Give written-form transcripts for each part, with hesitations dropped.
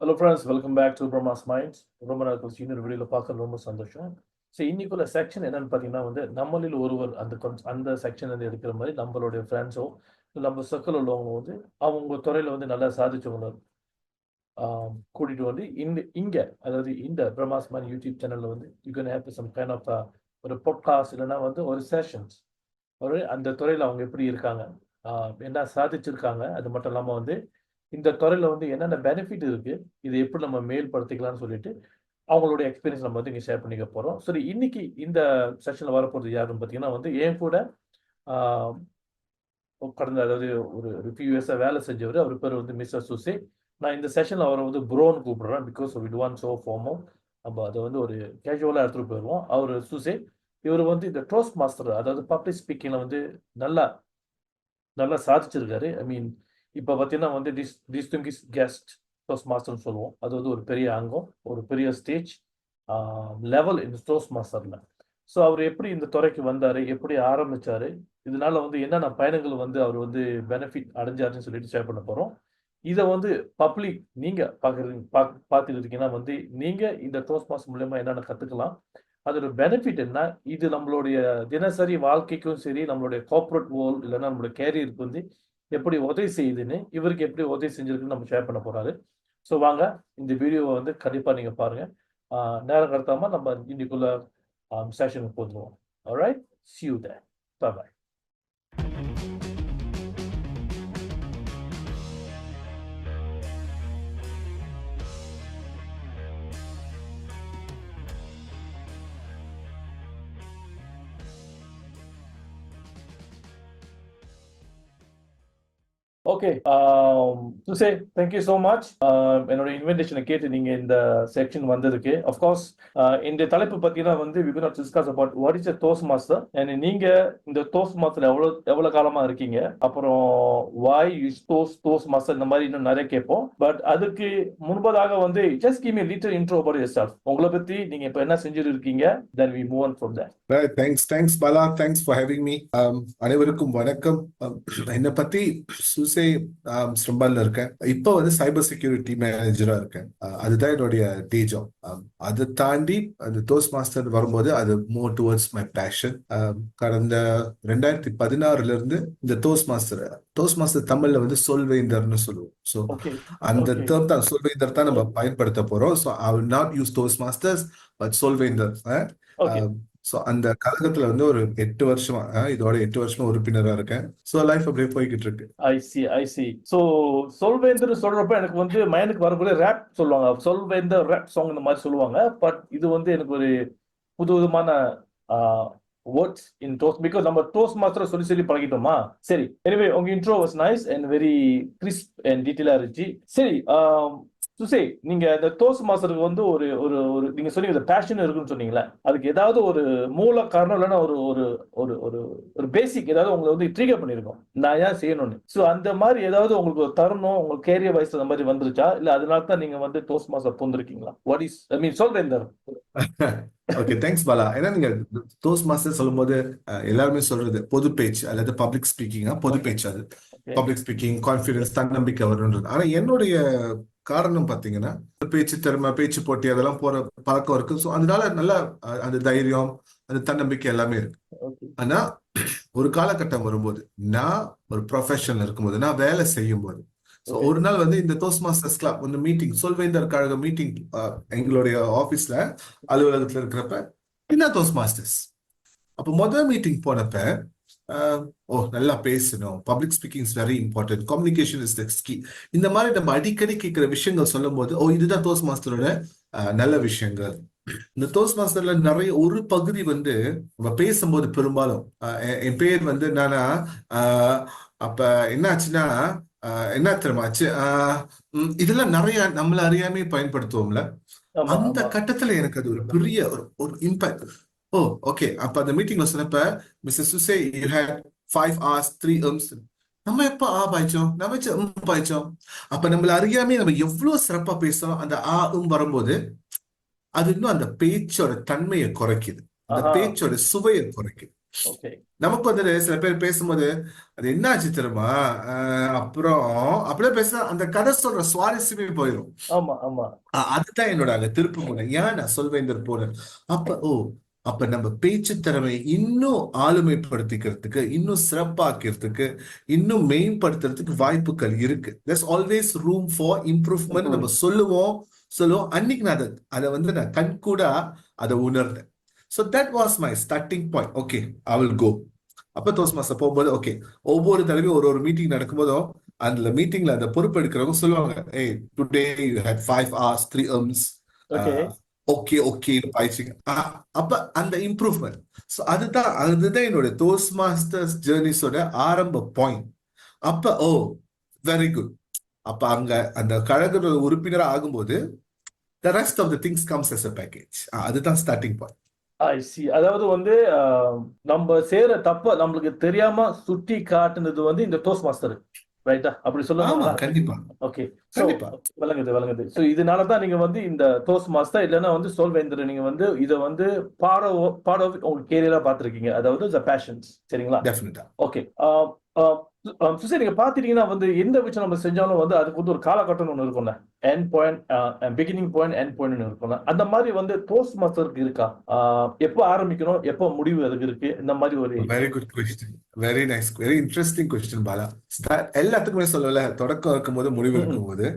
Hello friends, welcome back to Brahmas Minds. ரொம்ப நாள் கழிச்சு இன்னொரு வீடியோவில் பார்க்க ரொம்ப சந்தோஷம். ஸோ இன்னைக்குள்ள செக்ஷன் என்னன்னு பார்த்தீங்கன்னா நம்மளில் ஒருவர் அந்த செக்ஷன் எடுக்கிற மாதிரி நம்மளுடைய ஃப்ரெண்ட்ஸோ நம்ம சர்க்கிள் உள்ளவங்க அவங்க துறையில் நல்லா சாதிச்சவங்க கூட்டிகிட்டு அதாவது இந்த பிரம்மாஸ் மைண்ட் யூடியூப் சேனலில் you can have some kind of ஒரு பாட்காஸ்ட் இல்லைன்னா ஒரு செஷன்ஸ் அந்த துறையில் அவங்க எப்படி இருக்காங்க, என்ன சாதிச்சிருக்காங்க, அது மட்டும் இல்லாமல் இந்த துறையில் என்னென்ன பெனிஃபிட் இருக்குது, இதை எப்படி நம்ம மேல்படுத்திக்கலாம்னு சொல்லிட்டு அவங்களுடைய எக்ஸ்பீரியன்ஸ் நம்ம இங்கே ஷேர் பண்ணிக்க போகிறோம். சரி, இன்னைக்கு இந்த செஷனில் வரப்போகிறது யாருன்னு பார்த்தீங்கன்னா என் கூட கடந்த அதாவது ஒரு ஃபியூ இயர்ஸாக வேலை செஞ்சவர். அவர் பேர் மிஸ்டர் சுசே. நான் இந்த செஷனில் அவரை ப்ரோன்னு கூப்பிடுறேன். பிகாஸ் விட் ஒன் ஸோ ஃபார்மோ நம்ம அதை ஒரு கேஷுவலாக எடுத்துகிட்டு போயிடுவோம். அவர் சுசே. இவர் இந்த டோஸ்ட் மாஸ்டர், அதாவது பப்ளிக் ஸ்பீக்கிங்கில் நல்லா சாதிச்சிருக்காரு. ஐ மீன் இப்போ பார்த்தீங்கன்னா டிஸ்டிங்கிஷ் கெஸ்ட் டோஸ்ட் மாஸ்டர்னு சொல்லுவோம். அது ஒரு பெரிய அங்கம், ஒரு பெரிய ஸ்டேஜ் லெவல் இந்த டோஸ்ட் மாஸ்டரில். ஸோ அவர் எப்படி இந்த துறைக்கு வந்தார், எப்படி ஆரம்பித்தார், இதனால என்னென்ன பயணங்கள் அவர் பெனிஃபிட் அடைஞ்சாருன்னு சொல்லிட்டு ஷேர் பண்ண போகிறோம். இதை பப்ளிக் நீங்கள் பார்த்துட்டு இருக்கீங்கன்னா நீங்கள் இந்த டோஸ்ட் மாஸ்டர் மூலயமா என்னென்ன கற்றுக்கலாம், அதோட பெனிஃபிட் என்ன, இது நம்மளுடைய தினசரி வாழ்க்கைக்கும் சரி, நம்மளுடைய கார்பரேட் வேர்ல்ட் இல்லைன்னா நம்மளுடைய கேரியருக்கு எப்படி உதவி செய்யுதுன்னு, இவருக்கு எப்படி உதவி செஞ்சிருக்குன்னு நம்ம ஷேர் பண்ண போறாரு. ஸோ வாங்க இந்த வீடியோவை கண்டிப்பாக நீங்கள் பாருங்கள். நேரம் கடத்தாமல் நம்ம இன்னைக்குள்ள செஷனுக்கு போதுவோம். Alright, see you there. Bye bye. Okay, சுசே, தேங்க்யூ ஸோ மச் என்னோட இன்விடேஷனை கேட்டு நீங்கள் இந்த செக்ஷன் வந்ததுக்கு. அஃப்கோர்ஸ் இந்த தலைப்பு பார்த்தீங்கன்னா we will not discuss about what is a toast master, and நீங்கள் இந்த டோஸ்ட் மாஸ்டர் எவ்வளோ காலமாக இருக்கீங்க, அப்புறம் why you toast master, இந்த மாதிரி இன்னும் நிறைய கேட்போம். பட் அதுக்கு முன்பதாக just give me a little intro about yourself. உங்களை பற்றி நீங்கள் இப்போ என்ன செஞ்சுட்டு இருக்கீங்க, then we move on from there. Right, thanks Bala, thanks for having me. அனைவருக்கும் வணக்கம். என்னை பற்றி சுசே ஸ்ரம்பால்ல இருக்கேன். இப்போ சைபர் செக்யூரிட்டி மேனேஜரா இருக்கேன். அதுதான் என்னுடைய டே ஜாப். அதை தாண்டி அந்த டோஸ்ட் மாஸ்டர் வரும்போது அது மோர் டுவர்ட்ஸ் மை பேஷன். கடந்த 2016 இருந்து இந்த டோஸ்ட் மாஸ்டர் தமிழ்ல சொல்வேந்தர்னு சொல்லுவோம். ஸோ அந்த டேர்ம் தான், சொல்வேந்தர் தான் நம்ம பயன்படுத்த போறோம். So I will not use Toastmasters but சொல்வேந்தர். ஸோ அந்த கழகத்துல ஒரு 8 வருஷமா, இதோட 8 வருஷமா உறுப்பினரா இருக்கேன். ஸோ லைஃப் அப்படியே போய்கிட்டு இருக்கு. ஐ சி. ஸோ சொல்வேந்தர் சொல்றப்ப எனக்கு மைண்டுக்கு வரக்கூடிய ரேப் சொல்லுவாங்க, சொல்வேந்தர் ரேப் சாங் இந்த மாதிரி சொல்லுவாங்க. பட் இது எனக்கு ஒரு புது விதமான வேர்ட்ஸ் இன் டோஸ்ட், பிகாஸ் நம்ம டோஸ்ட் மாஸ்டர் சொல்லி பழகிட்டோமா. சரி, எனிவே உங்க intro was nice and very crisp and டீட்டெயிலா இருந்துச்சு. சரி, சுசே, நீங்க இந்த டோஸ்ட் மாஸ்டருக்கு ஒரு ஒரு ஒரு நீங்க சொன்னீங்க பேஷன் இருக்குன்னு சொன்னீங்களே, அதுக்கு ஏதாவது ஒரு மூல காரணம் இல்லைன்னா ஒரு ஒரு ஒரு ஒரு ஒரு பேசிக் ஏதாவது உங்களை ட்ரிகர் பண்ணிருக்கோம், நான் ஏன் செய்யணும்னு. ஸோ அந்த மாதிரி ஏதாவது உங்களுக்கு ஒரு தருணம் உங்க கேரியர் வைஸ் அந்த மாதிரி வந்துருச்சா, இல்ல அதனால தான் நீங்க டோஸ்ட் மாஸ்டர் போந்திருக்கீங்களா? வாட் இஸ் ஐ மீன் சொல்றேன். Okay, thanks Bala. ஏன்னா நீங்க டோஸ்ட் மாஸ்டர் சொல்லும் போது எல்லாருமே சொல்றது பொது பேச்சு அல்லது பப்ளிக் ஸ்பீக்கிங். பொது பேச்சு, அது பப்ளிக் ஸ்பீக்கிங், கான்ஃபிடன்ஸ், தன்னம்பிக்கை வரும்ன்றது. ஆனா என்னுடைய காரணம் பாத்தீங்கன்னா பேச்சு திறமை, பேச்சு போட்டி அதெல்லாம் போற பழக்கம் இருக்கு. ஸோ அதனால நல்லா அந்த தைரியம், அந்த தன்னம்பிக்கை எல்லாமே இருக்கு. ஆனா ஒரு காலகட்டம் வரும்போது, நான் ஒரு ப்ரொஃபஷன்ல இருக்கும்போது, நான் வேலை செய்யும் போது, ஸோ ஒரு நாள் இந்த டோஸ்ட் மாஸ்டர்ஸ் கிளப் மீட்டிங், சொல்வேந்தர் கழக மீட்டிங் எங்களுடைய ஆபீஸ்ல அலுவலகத்துல இருக்கிறப்ப என்ன டோஸ்ட் மாஸ்டர்ஸ். அப்போ முதல் மீட்டிங் போனப்ப நல்லா பேசணும், public speaking is very important, communication is the key, இந்த மாதிரி நம்ம அடிக்கடி கேட்கிற விஷயங்கள் சொல்லும் போது இதுதான் டோஸ்ட் மாஸ்டரோட நல்ல விஷயங்கள். இந்த டோஸ்ட் மாஸ்டர்ல நிறைய ஒரு பகுதி நம்ம பேசும்போது பெரும்பாலும் என் பேர் நானா அப்ப என்ன ஆச்சுன்னா என்ன தெரியுமாச்சு, இதெல்லாம் நிறைய நம்மள அறியாமே பயன்படுத்துவோம்ல. அந்த கட்டத்துல எனக்கு அது ஒரு பெரிய ஒரு இம்பாக்ட். ஓகே, அப்ப அந்த மீட்டிங்ல சொன்னப்ப mister சுசே, you had 5 hours 3 ums. நம்ம எப்ப பாய்ச்சோம், நம்ம பாய்ச்சோம். அப்ப நம்மள அறியாமே நம்ம எவ்வளவு சிறப்பா பேசுறோம். அந்த வரும்போது அது இன்னும் அந்த பேச்சோட தன்மையை குறைக்குது, அந்த பேச்சோட சுவையை குறைக்குது. ஓகே. நமக்கு வந்துட்டு சில பேர் பேசும்போது அது என்ன ஆச்சு தெரியுமா, அப்புறம் அப்படியே பேச அந்த கதை சொல்ற சுவாரஸ்யமே போயிடும். ஆமா, ஆமா. அதுதான் என்னோட அங்க திருப்பு முனை. ஏன் நான் சொல்வேந்தர் போனேன் அப்ப அப்ப நம்ம பேச்சு திறமை இன்னும் ஆளுமைப்படுத்திக்கிறதுக்கு, இன்னும் சிறப்பாக்கிறதுக்கு, இன்னும் மேம்படுத்துறதுக்கு வாய்ப்புகள் இருக்கு. there's always room for improvement. நம்ம சொல்லுவோம் அன்னைக்கு நான் அதை வந்து நான் கண்கூடா அதை உணர்ந்தேன். so that was my starting point. okay, I will go. அப்ப டோஸ்ட் மாஸ்டர் போகும்போது ஓகே, ஒவ்வொரு தடவையும் ஒரு மீட்டிங் நடக்கும்போதும் அந்த மீட்டிங்ல அந்த பொறுப்பு எடுக்கிறவங்க சொல்லுவாங்க, ஏய் today you had 5 hours 3 okay. Okay ஆயிடுச்சுங்க. அப்ப அந்த இம்ப்ரூவ்மெண்ட். ஸோ அதுதான் என்னோட டோஸ்ட் மாஸ்டர்ஸ் ஜேர்னிஸோட ஆரம்ப பாயிண்ட். அப்ப வெரி குட். அப்ப அங்க அந்த கழக உறுப்பினர் ஆகும்போது the rest of the things comes as a package. அதுதான் ஸ்டார்டிங் பாயிண்ட். ஐ சி. அதாவது வந்து நம்ம செய்யற தப்ப நம்மளுக்கு தெரியாம சுட்டி காட்டுனது வந்து இந்த டோஸ்ட் மாஸ்டர், ரைட்டா? அப்படி ஆமா, சொல்லுங்க. கண்டிப்பா ஓகே. சோ கண்டிப்பா. விளங்குது. சோ இதனாலதான் நீங்க வந்து இந்த டோஸ்ட் மாஸ்டர் இல்லைன்னா வந்து சொல்வேந்தர் நீங்க வந்து இதை வந்து பாட உங்க கேரியரா பார்த்திருக்கீங்க. அதாவது பேஷன்ஸ். சரிங்களா? டெஃபினட்டா. ஓகே. சுசை நீங்க பாத்தீங்கன்னா வந்து எந்த விஷயம் நம்ம செஞ்சாலும் வந்து அதுக்கு வந்து ஒரு காலகட்டம் ஒண்ணு இருக்கும்ல. End point, beginning point, end point இருக்கும்ல. அந்த மாதிரி வந்து டோஸ்ட் மாஸ்டருக்கு இருக்கா? எப்போ ஆரம்பிக்கணும், எப்போ முடிவு அதுக்கு இருக்கு, இந்த மாதிரி ஒரு very good question. Very nice, very interesting question Bala. எல்லாத்துக்குமே சொல்லல, தொடக்கம் இருக்கும்போது முடிவு இருக்கும்போது.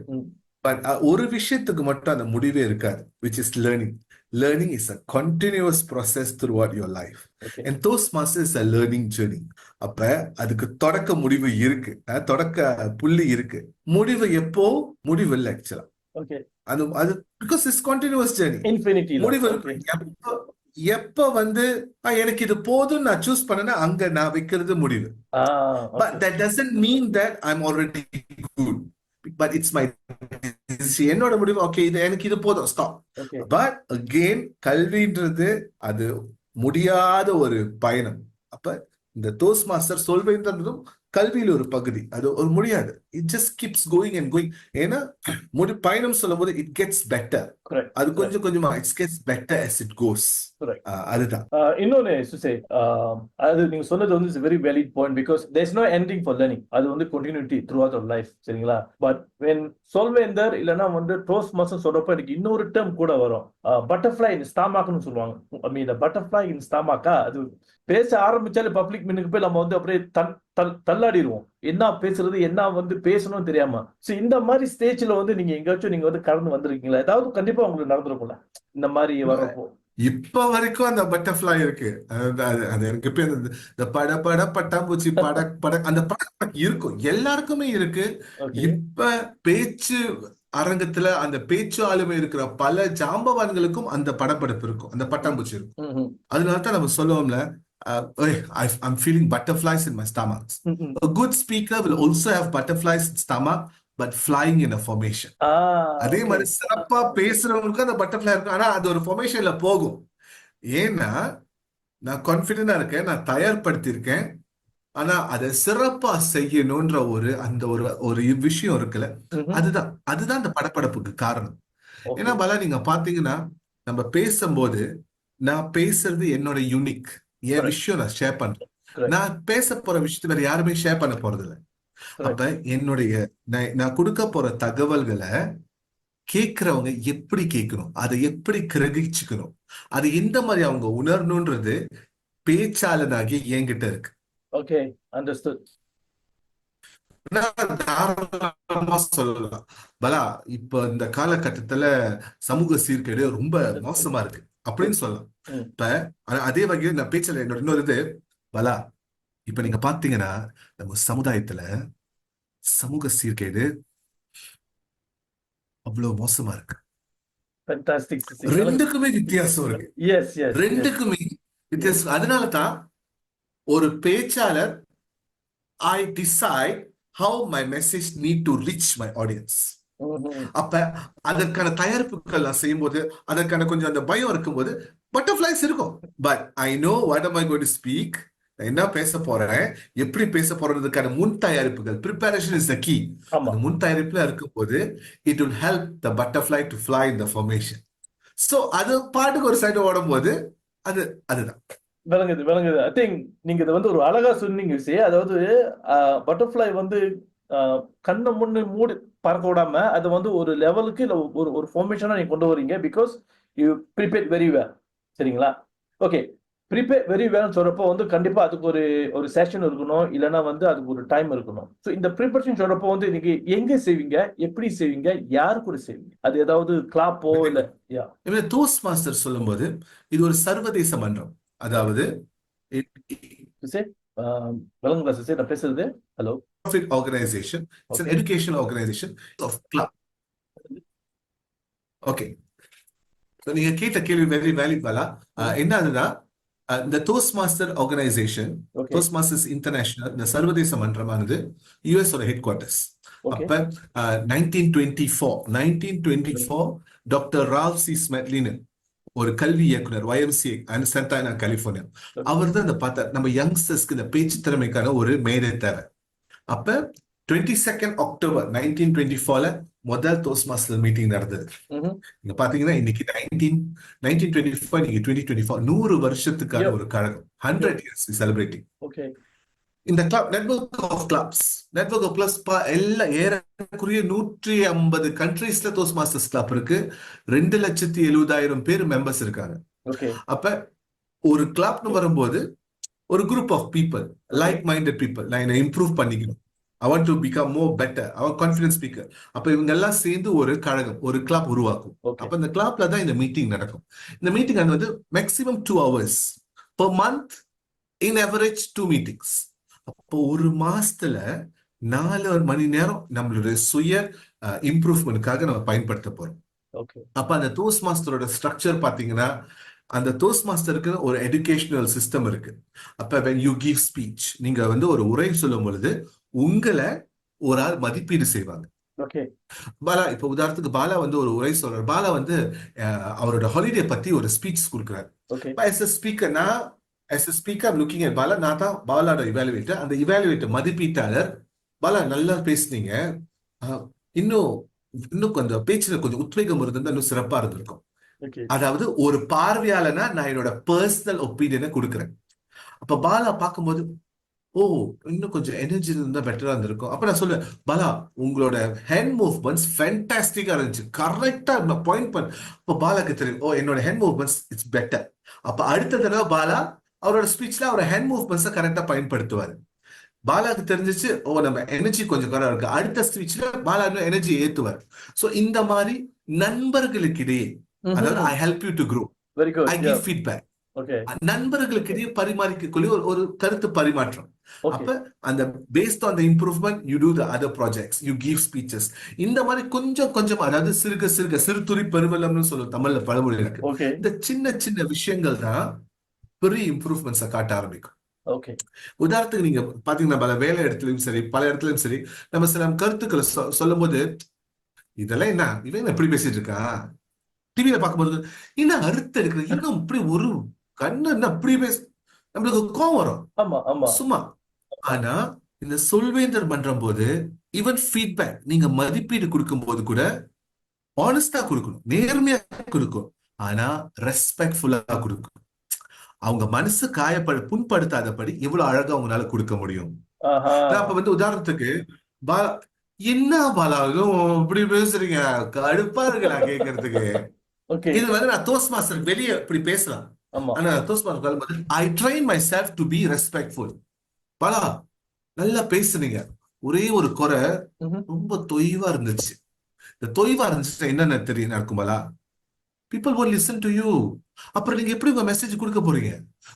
பட் ஒரு விஷயத்துக்கு மட்டும் அந்த முடிவே இருக்காது, which is learning. Learning is a continuous process throughout your life. Okay. And Toastmasters is a learning journey. அப்ப அதுக்கு தொடக்க முடிவு இருக்கு, தொடக்க புள்ளி இருக்கு. முடிவு எப்போ? முடிவு இல்லை ஆக்சுவலா. ஓகே. அது because it's continuous journey. Infinity முடிவு எப்ப வந்து எனக்கு இது போதும் நான் சூஸ் பண்ணேன்னா அங்க நான் வைக்கிறது முடிவு. But that doesn't mean that I'm already good. But it's my decision. என்னோட முடிவு. ஓகே, இது எனக்கு இது போதும், ஸ்டாப். பட் அகெயின் கல்வின்றது அது முடியாத ஒரு பயணம். அப்ப இந்த டோஸ்ட் மாஸ்டர் சொல்வேன்றதும் கல்வியில ஒரு பகுதி, அது ஒரு முடியாது. It just keeps going and going. ஏன்னா பயணம் சொல்லும் போது இட் கெட்ஸ் பெட்டர். அது கொஞ்சம் கொஞ்சமா it gets better as it goes. அதுதான். இன்னொன்னு சுசே, அது நீங்க சொன்னது வந்து very valid point. Because there is no ending for learning. அது வந்து continuity through our life. சரிங்களா? பட் வென் சொல்வேந்தர் இல்லைன்னா வந்து டோஸ்ட் மாஸ்டர் சொல்றப்ப எனக்கு இன்னொரு டேர்ம் கூட வரும், பட்டர்ஃபிளை இன் ஸ்டாமாக்னு சொல்லுவாங்க. ஐ மீன் பட்டர்ஃபிளை இன் ஸ்டாமாக்கா. அது பேச ஆரம்பிச்சாலே பப்ளிக் மீனுக்கு போய் நம்ம வந்து அப்படியே தள்ளாடிடுவோம். என்ன பேசுறது, என்ன வந்து பேசணும்னு தெரியாம. சோ இந்த மாதிரி ஸ்டேஜ்ல வந்து நீங்க எங்கேயாச்சும் நீங்க வந்து கடந்து வந்திருக்கீங்களா? ஏதாவது கண்டிப்பா உங்களுக்கு நடந்திருக்கும்ல இந்த மாதிரி வர்றப்போ. இப்ப வரைக்கும் அந்த பட்டர்ஃபிளை இருக்கு. அது எனக்கு இப்ப இந்த பட பட்டாம்பூச்சி பட அந்த படம் இருக்கும், எல்லாருக்குமே இருக்கு. இப்ப பேச்சு அரங்கத்துல அந்த பேச்சு ஆளுமை இருக்கிற பல ஜாம்பவான்களுக்கும் அந்த படப்படப்பு இருக்கும், அந்த பட்டாம்பூச்சி இருக்கும். அதனாலதான் நம்ம சொல்லுவோம்ல, I'm feeling butterflies in my stomach. A good speaker will also have butterflies in stomach, but flying in a formation. அதே மாதிரி சிறப்பா பேசுறவங்களுக்கு அந்த பட்டர்ஃபிளை இருக்கும், ஆனா அது ஒரு ஃபார்மேஷன்ல போகும். ஏன்னா நான் கான்பிடென்டா இருக்கேன், நான் தயார்படுத்தியிருக்கேன். ஆனா அதை சிறப்பா செய்யணும்ன்ற ஒரு விஷயம் இருக்குல்ல, அதுதான் அந்த படப்படப்புக்கு காரணம். ஏன்னா பாலா, நீங்க பாத்தீங்கன்னா நம்ம பேசும்போது நான் பேசுறது என்னோட யூனிக், என் விஷயம் நான் ஷேர் பண்றேன். நான் பேச போற விஷயத்தை வேற யாருமே ஷேர் பண்ண போறது இல்லை. அப்ப நான் கொடுக்க போற தகவல்களை கேட்கிறவங்க எப்படி கேட்கணும், அதை எப்படி கிரகிச்சுக்கணும், அது எந்த மாதிரி அவங்க உணரணும்ன்றது பேச்சாளனாகி என்கிட்ட இருக்கு. Okay, understood. சொல்லலாம் பலா, இப்ப இந்த காலகட்டத்துல சமூக சீர்கேடு ரொம்ப மோசமா இருக்கு அப்படின்னு சொல்லலாம். இப்ப அதே வகையில் நான் பேச்சல என்னோட இன்னொரு பலா, இப்ப நீங்க பாத்தீங்கன்னா நம்ம சமுதாயத்துல சமூக சீர்கேடு அவ்வளவு மோசமா இருக்கு. ரெண்டுக்குமே வித்தியாசம் இருக்கு. ரெண்டுக்குமே வித்தியாசம். அதனாலதான் ஒரு பேச்சாளர் I decide how my message need to reach my audience. அப்ப அதற்கான தயாரிப்புகள் நான் செய்யும் போது அதற்கான கொஞ்சம் அந்த பயம் இருக்கும்போது பட்டர்ஃபிளைஸ் இருக்கும். But I know what am I going to speak, என்ன பேச போறேன், எப்படி பேச போறதுக்கான முன் தயாரிப்புகள், preparation is the key. அந்த முன் தயாரிப்புல இருக்கும்போது it will help the butterfly to fly in the formation. So அது பாட்டுக்கு ஒரு சைடு ஓடும் போது அதுதான். விளங்குது. ஐ திங்க் நீங்க இதை வந்து ஒரு அழகா சொன்னீங்க விஷயம். அதாவது பட்டர்ஃப்ளை வந்து கண்ணை முன்னு மூடி பறக்க விடாம அது வந்து ஒரு லெவலுக்கு இல்லை ஒரு ஒரு ஃபார்மேஷனா நீங்க கொண்டு வரீங்க. Because you prepare very well. சரிங்களா? ஓகே. ப்ரிப்பேர் வெரி வெல் சொல்றப்போ வந்து கண்டிப்பா அதுக்கு ஒரு ஒரு செஷன் இருக்கணும், இல்லைன்னா வந்து அதுக்கு ஒரு டைம் இருக்கணும். ஸோ இந்த ப்ரிப்பரேஷன் சொல்றப்போ வந்து இன்னைக்கு எங்க செய்வீங்க, எப்படி செய்வீங்க, யாரு கூட செய்வீங்க? அது ஏதாவது கிளாப்போ இல்ல யா டோஸ்ட் மாஸ்டர் சொல்லும்போது இது ஒரு சர்வதேச மன்றம். அதாவது சிசே விளங்குங்களா சிசே நான் பேசுறது? Hello. Organisation, it's an okay. educational organization of club. Okay, நீங்க கேட்ட கேள்வி வெரி வேலிட் பாலா. என்னதுன்னா இந்த toast master organisation, okay. Toast masters international, இந்த சர்வதேச மன்றமானது யுஎஸ் ஓட ஹெட் குவார்டர்ஸ். ஓகே. அப்ப 1924 டாக்டர் ராவ் சி ஸ்மெட்லின் ஒரு கல்வி இயக்குனர் YMCA சாண்டானா கலிபோர்னியா, அவர் தான் இந்த பார்த்தார் நம்ம யங்ஸ்டர்ஸ்க்கு இந்த பேச்சு திறமைக்கான ஒரு மேடை தேவை. அப்ப 22 அக்டோபர் 1924 முதல் டோஸ்ட் மாஸ்டர் மீட்டிங் நடந்தது. நீங்க பாத்தீங்கன்னா இன்னைக்கு 1925 இன்னைக்கு 2024 100 வருஷத்துக்கான ஒரு கழகம். 100 years செலிப்ரேட்டிங். ஓகே. இந்த கிளப் நெட்வொர்க் ஆஃப் கிளப்ஸ் எல்லாம் ஏறக்குறைய 150 கண்ட்ரீஸ்ல டோஸ்ட் மாஸ்டர்ஸ் கிளப் இருக்கு. 2,70,000 பேர் மெம்பர்ஸ் இருக்காங்க. ஓகே. அப்ப ஒரு கிளப்னு வரும்போது ஒரு group of people, like minded people, நான் என்ன இம்ப்ரூவ் பண்ணிக்கணும், I want to become more better, our confidence speaker. அப்ப இவங்க எல்லாம் சேர்ந்து ஒரு கழகம், ஒரு கிளப் உருவாக்கும். அப்ப இந்த கிளப்ல தான் இந்த மீட்டிங் நடக்கும். இந்த மீட்டிங் வந்து maximum 2 hours per month, in average 2 meetings. அப்போ ஒரு மாசத்துல 4 மணி நேரம் நம்மளுடைய சுய இம்ப்ரூவ்மெண்ட்காக நம்ம பயன்படுத்த போறோம். அப்ப அந்த டோஸ்ட் மாஸ்டரோட ஸ்ட்ரக்சர் பாத்தீங்கன்னா, அந்த டோஸ்ட் மாஸ்டருக்கு ஒரு எஜுகேஷனல் சிஸ்டம் இருக்கு. அப்ப when you give speech, நீங்க வந்து ஒரு உரை சொல்லும் பொழுது உங்களை ஒரு ஆள் மதிப்பீடு செய்வாங்க. பாலா, இப்ப உதாரணத்துக்கு பாலா வந்து ஒரு உரை சொல்றாரு. பாலா வந்து அவரோட ஹாலிடே பத்தி ஒரு ஸ்பீச் கொடுக்குறாரு. as a speaker, I'm looking at Bala, நான் தான் பாலாவோட இவாலுவேட்டர். அந்த இவாலுவேட்டர் மதிப்பீட்டாளர், பாலா நல்லா பேசுனீங்க, இன்னும் கொஞ்சம் பேச்சுல கொஞ்சம் உத்வேகம் இருந்திருந்தா இன்னும் சிறப்பா இருந்திருக்கும். அதாவது ஒரு பார்வையாளனா நான் என்னோட பர்சனல் ஒப்பீனியனை கொடுக்குறேன். அப்ப பாலா பார்க்கும்போது இன்னும் கொஞ்சம் எனர்ஜி இருந்தா பெட்டரா இருந்திருக்கும். அப்ப நான் சொல்லுவேன், பாலா உங்களோட ஹேண்ட் மூவ்மெண்ட்ஸ் ஃபேண்டாஸ்டிக்கா இருந்துச்சு, கரெக்டா பாயிண்ட் பண்ண. அப்ப பாலாக்கு தெரியும், என்னோட ஹேண்ட் மூவ்மெண்ட்ஸ் இட்ஸ் பெட்டர். அப்ப அடுத்த தடவை பாலா அவரோட ஸ்பீச்ல அவரோட ஹேண்ட் மூவ்மெண்ட்ஸை கரெக்டா பயன்படுத்துவாரு. பாலாக்கு தெரிஞ்சிச்சு, நம்ம எனர்ஜி கொஞ்சம் குறைவா இருக்கு, அடுத்த ஸ்பீச்ல பாலா எனர்ஜி ஏத்துவார். சோ இந்த மாதிரி நண்பர்களுக்கு இடையே, அதாவது I help you to grow, I give feedback, நண்பர்களுக்கு இடையே பரிமாறிக்கக்கூடிய ஒரு கருத்து பரிமாற்றம். அப்ப அந்த based on the improvement you to the other projects, you give speeches. இந்த மாதிரி கொஞ்சம் கொஞ்சம், அதாவது சிறு துளி பெருவெள்ளம்னு சொல்லுவோம் தமிழ்ல பழமொழி இருக்கு. இந்த சின்ன சின்ன விஷயங்கள் தான் பெரிய இம்ப்ரூவ்மெண்ட்ஸை காட்ட ஆரம்பிக்கும். உதாரணத்துக்கு நீங்க பாத்தீங்கன்னா பல வேலை இடத்துலயும் சரி, பல இடத்துலயும் சரி, நம்ம சில கருத்துக்களை சொல்லும் போது, இதெல்லாம் என்ன இவன் எப்படி பேசிட்டு இருக்கான், டிவியில பார்க்கும்போது என்ன அறுத்து எடுக்கிற, இன்னும் இப்படி ஒரு கண்ணு என்ன அப்படி பேச, நம்மளுக்கு கோவம் வரும் சும்மா. ஆனா இந்த சொல்வேந்தர் மன்றம் போது ஈவன் ஃபீட்பேக், நீங்க மதிப்பீடு கொடுக்கும் போது கூட ஆனஸ்டா கொடுக்கணும், நேர்மையா கொடுக்கணும், ஆனா ரெஸ்பெக்ட்ஃபுல்லா கொடுக்கணும். அவங்க மனசு புண்படுத்தாதபடி எவ்வளவு அழகா அவங்களால கொடுக்க முடியும். அப்ப வந்து உதாரணத்துக்கு என்ன பாலாவும் இப்படி பேசுறீங்க, கடுப்பா இருக்கு நான் கேட்கறதுக்கு. இது வந்து நான் டோஸ்ட் மாஸ்டர் வெளியே இப்படி பேசலாம், ஆனா toast master I train myself to be respectful. Bala நல்லா பேசுறீங்க, ஒரே ஒரு குறை, ரொம்ப தொய்வா இருந்துச்சு. இந்த தொய்வா இருந்துச்சுன்னா என்னென்ன தெரியும் நடக்கும் Bala, people will listen to you. அப்புறம் நீங்க எப்படி உங்க மெசேஜ் கொடுக்க போறீங்க?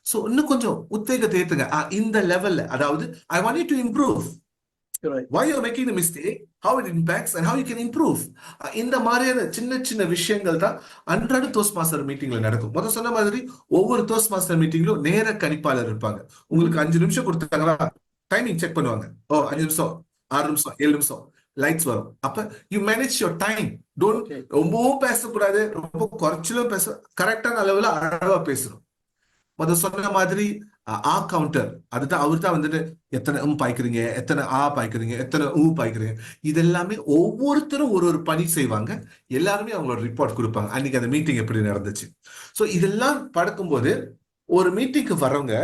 சோ இன்னும் கொஞ்சம் உத்வேகத்தை ஏத்துங்க இந்த லெவல்ல. அதாவது I want you to improve. Why you are making the mistake, how it impacts and how you can improve. இந்த மாதிரியான சின்ன சின்ன விஷயங்கள் தான் அன்றாட டோஸ்ட் மாஸ்டர் மீட்டிங்ல நடக்கும். முதல்ல சொன்ன மாதிரி ஒவ்வொரு டோஸ்ட் மாஸ்டர் மீட்டிங்லும் நேர கணிப்பாளர் இருப்பாங்க. உங்களுக்கு 5 நிமிஷம் கொடுத்தாங்களா, டைமிங் செக் பண்ணுவாங்க. 5 நிமிஷம், 6 நிமிஷம், 7 நிமிஷம் லைட்ஸ் வரும். அப்ப you manage your time. Don't ரொம்பவும் பேசக்கூடாது, ரொம்ப குறைச்சிலும் பேச, கரெக்டான அளவுல அழகா பேசணும். முதல் சொன்ன மாதிரி கவுண்டர், அதுதான் அவர் தான் வந்துட்டு எத்தனை பாய்க்கிறீங்க, எத்தனை பாய்க்கிறீங்க, எத்தனை பாய்க்கிறீங்க, இதெல்லாமே ஒவ்வொருத்தரும் ஒரு பணி செய்வாங்க. எல்லாருமே அவங்களோட ரிப்போர்ட் கொடுப்பாங்க, அன்னைக்கு அந்த மீட்டிங் எப்படி நடந்துச்சு. சோ இதெல்லாம் படுக்கும்போது ஒரு மீட்டிங்க்கு வரவங்க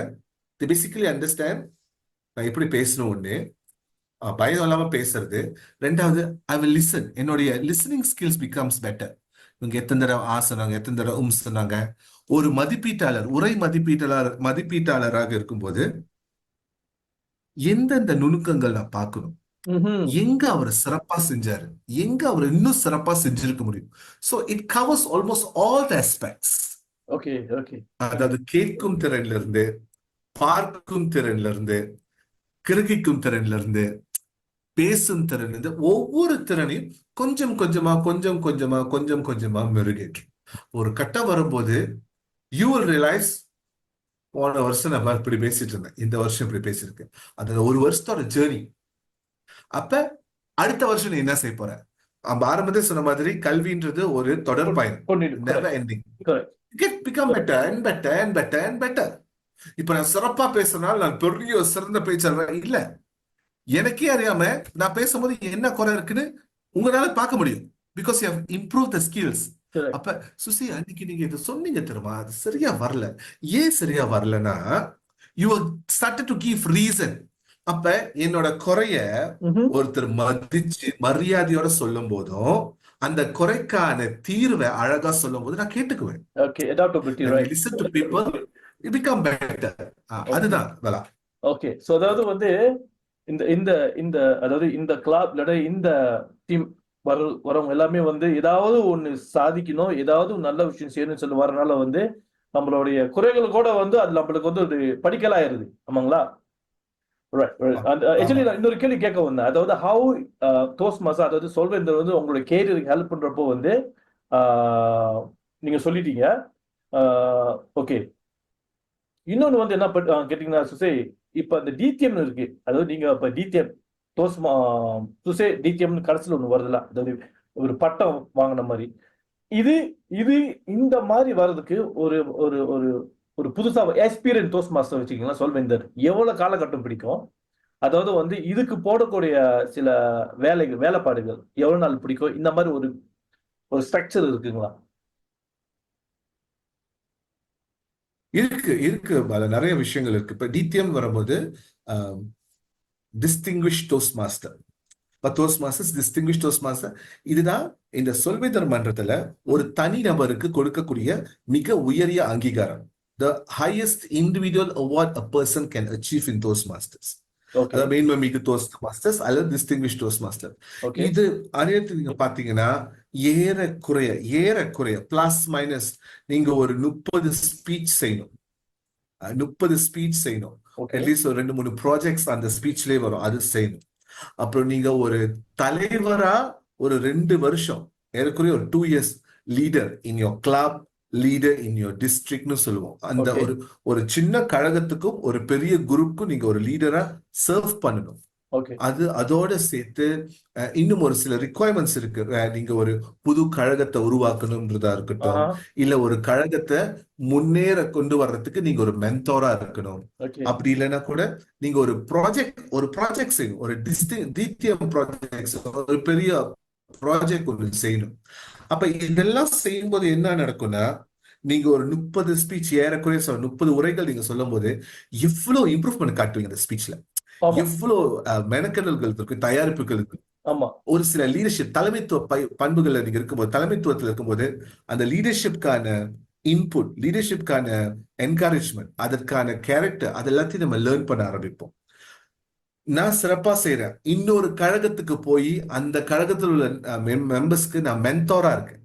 பேசிக்கலி அண்டர்ஸ்டாண்ட் நான் எப்படி பேசணும் ஒண்ணு, பயம் இல்லாம பேசுறது. ரெண்டாவது, ஐ வில் லிசன். என்னுடைய லிசனிங் ஸ்கில்ஸ் பிகம்ஸ் பெட்டர். இவங்க எத்தனை தடவை சொன்னாங்க, எத்தனை தடவை சொன்னாங்க. ஒரு மதிப்பீட்டாளர், உரை மதிப்பீட்டாளராக இருக்கும்போது எந்தெந்த நுணுக்கங்கள் நான் பார்க்கணும், எங்க அவர் சிறப்பா செஞ்சாரு, எங்க அவர் இன்னும் சிறப்பா செஞ்சிருக்க முடியும். So it covers almost all the aspects. Okay okay அதாவது கேட்கும் திறன்ல இருந்து, பார்க்கும் திறன்ல இருந்து, கிரகிக்கும் திறன்ல இருந்து, பேசும் திறன் இருந்து, ஒவ்வொரு திறனையும் கொஞ்சம் கொஞ்சமா கொஞ்சம் கொஞ்சமா கொஞ்சம் கொஞ்சமா மெருகேற்று ஒரு கட்டம் வரும்போது யூ வில் ரியலைஸ், போன வருஷம் நம்ம இப்படி பேசிட்டு இருந்தேன், இந்த வருஷம் இப்படி பேசியிருக்கேன். அந்த ஒரு வருஷத்தோட ஜேர்னி. அப்ப அடுத்த வருஷம் நீ என்ன செய்ய போற? ஆரம்பத்தை சொன்ன மாதிரி கல்வின்றது ஒரு தொடர் பயணம், never ending. Become better and better and better and better. இப்ப நான் சிறப்பா பேசுறதுனால நான் பெரிய சிறந்த பேச்சாளர் இல்ல. எனக்கே அறியாம நான் பேசும்போது என்ன குறை இருக்குன்னு உங்களால பார்க்க முடியும். Because you have improve the skills. அப்ப சுசி, அன்னைக்கு நீங்க இதை சொன்னீங்க தெரியுமா, அது சரியா வரல. ஏன் சரியா வரலன்னா you started to give reason. அப்ப என்னோட குறைய ஒருத்தர் மதிச்சு மரியாதையோட சொல்லும் போதும் அந்த குறைக்கான தீர்வை அழகா சொல்லும் போது நான் கேட்டுக்குவேன். Listen to people, it become better. அதுதான் வேலா. ஓகே, சோ அதாவது வந்து இந்த இந்த இந்த அதாவது இந்த கிளப் இந்த டீம் வரவங்க எல்லாமே வந்து ஏதாவது ஒண்ணு சாதிக்கணும், ஏதாவது நல்ல விஷயம் செய்யணும்னு சொல்லி வரனால வந்து நம்மளுடைய குறைகள் கூட வந்து அது நம்மளுக்கு வந்து ஒரு படிக்கலாயிருது. ஆமாங்களா? ஆக்சுவலி நான் இன்னொரு கேள்வி கேட்க வந்தேன். அதாவது ஹவு டோஸ்ட் மாஸ்டர், அதாவது சொல்வேந்தர் வந்து உங்களுடைய கேரியருக்கு ஹெல்ப் பண்றப்போ வந்து நீங்க சொல்லிட்டீங்க. ஓகே, இன்னொன்னு வந்து என்ன கேட்டீங்கன்னா சுசே, இப்ப அந்த டிடிஎம் இருக்கு. அதாவது நீங்க இப்ப டிடிஎம் சுசே டிடிஎம் கடைசியில் ஒண்ணு வருதுல, அதாவது ஒரு பட்டம் வாங்கின மாதிரி. இது இது இந்த மாதிரி வர்றதுக்கு ஒரு ஒரு ஒரு ஒரு புதுசா எக்ஸ்பீரியன்ஸ் டோஸ்ட் மாஸ்டர் வச்சுக்கீங்களா சொல்வேந்தர், எவ்வளவு காலகட்டம் பிடிக்கும்? அதாவது வந்து இதுக்கு போடக்கூடிய சில வேலைப்பாடுகள் எவ்வளவு நாள் பிடிக்கும்? இந்த மாதிரி ஒரு ஒரு ஸ்ட்ரக்சர் இருக்குங்களா? இருக்கு நிறைய விஷயங்கள் இருக்கு. இப்ப டிடிஎம் வரும்போது distinguish toast master, toast masters, distinguish toast master, இதுதான் இந்த சொல்வேந்தர் மன்றத்துல ஒரு தனி நபருக்கு கொடுக்கக்கூடிய மிக உயரிய அங்கீகாரம். The highest individual award a person can achieve in Toastmasters. மெயின்மிகு டோஸ்ட் மாஸ்டர்ஸ் அல்லது டிஸ்டிங்விஷ் டோஸ்ட் மாஸ்டர். இது அனைத்து நீங்க பாத்தீங்கன்னா ஏறக்குறைய பிளஸ் மைனஸ் நீங்க ஒரு 30 ஸ்பீச் செய்யணும். 30 ஸ்பீச் செய்யணும். அட்லீஸ்ட் ஒரு 2-3 ப்ராஜெக்ட்ஸ் அந்த ஸ்பீச்லயே வரும், அது செய்யணும். அப்புறம் நீங்க ஒரு தலைவரா ஒரு 2 வருஷம், ஏறக்குறைய ஒரு 2 years leader in your club, leader in your டிஸ்ட்ரிக்ட்னு சொல்லுவோம். அந்த ஒரு சின்ன கழகத்துக்கும் ஒரு பெரிய குரூப்புக்கும் நீங்க ஒரு லீடரா சர்வ் பண்ணணும். அதோட சேர்த்து இன்னும் ஒரு சில ரிக்குவயர்மெண்ட்ஸ் இருக்கு. நீங்க ஒரு புது கழகத்தை உருவாக்கணும்ன்றதா இருக்கட்டும், இல்ல ஒரு கழகத்தை முன்னேற கொண்டு வர்றதுக்கு நீங்க ஒரு மென்டோரா இருக்கணும். அப்படி இல்லைன்னா கூட நீங்க ஒரு ப்ராஜெக்ட் செய்யணும், ஒரு டிடிஎம் ப்ராஜெக்ட், ஒரு பெரிய ப்ராஜெக்ட் ஒன்று செய்யணும். அப்ப இதெல்லாம் செய்யும்போது என்ன நடக்கும்னா, நீங்க ஒரு 30 ஸ்பீச், ஏறக்குறைய 30 உரைகள் நீங்க சொல்லும் போது எவ்வளவு இம்ப்ரூவ்மெண்ட் காட்டுவீங்க அந்த ஸ்பீச்ல, எவ்வளவு மெனக்கடல்கள் இருக்கு, தயாரிப்புகள் இருக்கு. ஒரு சில லீடர்ஷிப் தலைமைத்துவ பண்புகள் நீங்க இருக்கும்போது, தலைமைத்துவத்தில் இருக்கும்போது அந்த லீடர்ஷிப்கான இன்புட், லீடர்ஷிப்கான என்கரேஜ்மெண்ட், அதற்கான கேரக்டர், அது எல்லாத்தையும் நம்ம லேர்ன் பண்ண ஆரம்பிப்போம். நான் சிறப்பா செய்யறேன், இன்னொரு கழகத்துக்கு போய் அந்த கழகத்தில் உள்ள மெம்பர்ஸ்க்கு நான் மென்டோரா இருக்கேன்.